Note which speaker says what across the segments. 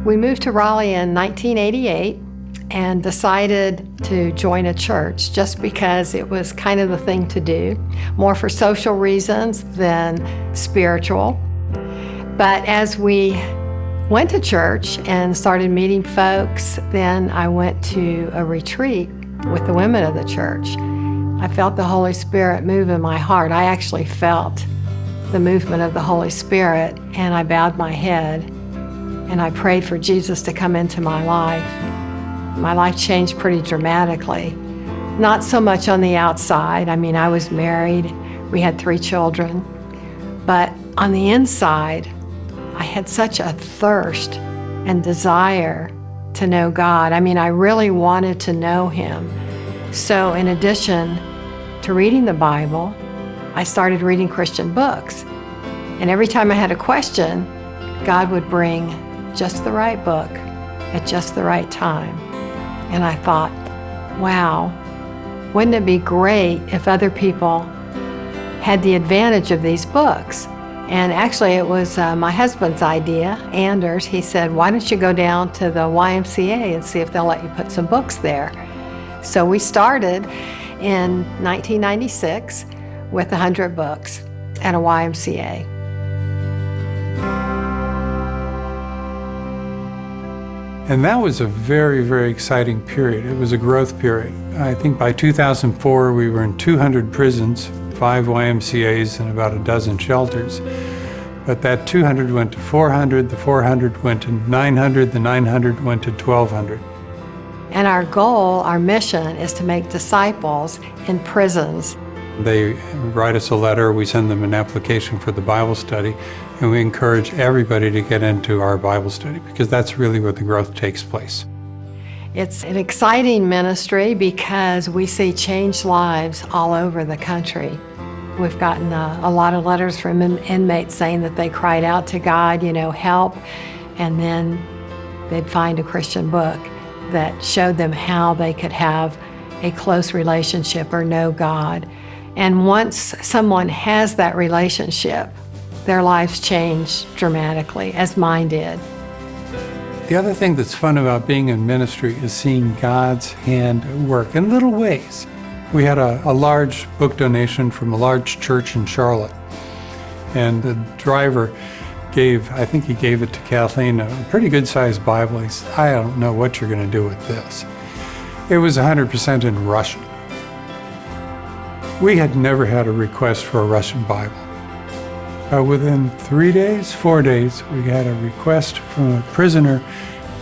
Speaker 1: We moved to Raleigh in 1988 and decided to join a church just because it was kind of the thing to do, more for social reasons than spiritual. But as we went to church and started meeting folks, then I went to a retreat with the women of the church. I felt the Holy Spirit move in my heart. I actually felt the movement of the Holy Spirit, and I bowed my head and I prayed for Jesus to come into my life. My life changed pretty dramatically. Not so much on the outside. I mean, I was married, we had 3 children, but on the inside, I had such a thirst and desire to know God. I mean, I really wanted to know Him. So in addition to reading the Bible, I started reading Christian books. And every time I had a question, God would bring just the right book at just the right time. And I thought, wow, wouldn't it be great if other people had the advantage of these books? And actually it was my husband's idea, Anders. He said, why don't you go down to the YMCA and see if they'll let you put some books there? So we started in 1996 with 100 books at a YMCA.
Speaker 2: And that was a very, very exciting period. It was a growth period. I think by 2004, we were in 200 prisons, 5 YMCAs, and about a dozen shelters. But that 200 went to 400, the 400 went to 900, the 900 went to 1,200.
Speaker 1: And our goal, our mission, is to make disciples in prisons.
Speaker 2: They write us a letter, we send them an application for the Bible study, and we encourage everybody to get into our Bible study because that's really where the growth takes place.
Speaker 1: It's an exciting ministry because we see changed lives all over the country. We've gotten a lot of letters from inmates saying that they cried out to God, help, and then they'd find a Christian book that showed them how they could have a close relationship or know God. And once someone has that relationship, their lives change dramatically, as mine did.
Speaker 2: The other thing that's fun about being in ministry is seeing God's hand at work in little ways. We had a large book donation from a large church in Charlotte, and the driver I think he gave it to Kathleen, a pretty good-sized Bible. He said, I don't know what you're going to do with this. It was 100% in Russian. We had never had a request for a Russian Bible. Within 4 days, we had a request from a prisoner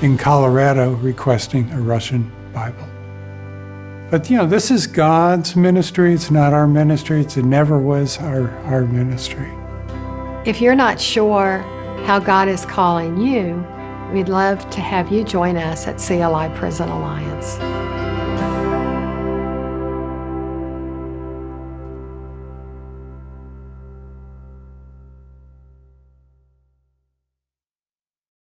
Speaker 2: in Colorado requesting a Russian Bible. But this is God's ministry. It's not our ministry. It never was our ministry.
Speaker 1: If you're not sure how God is calling you, we'd love to have you join us at CLI Prison Alliance.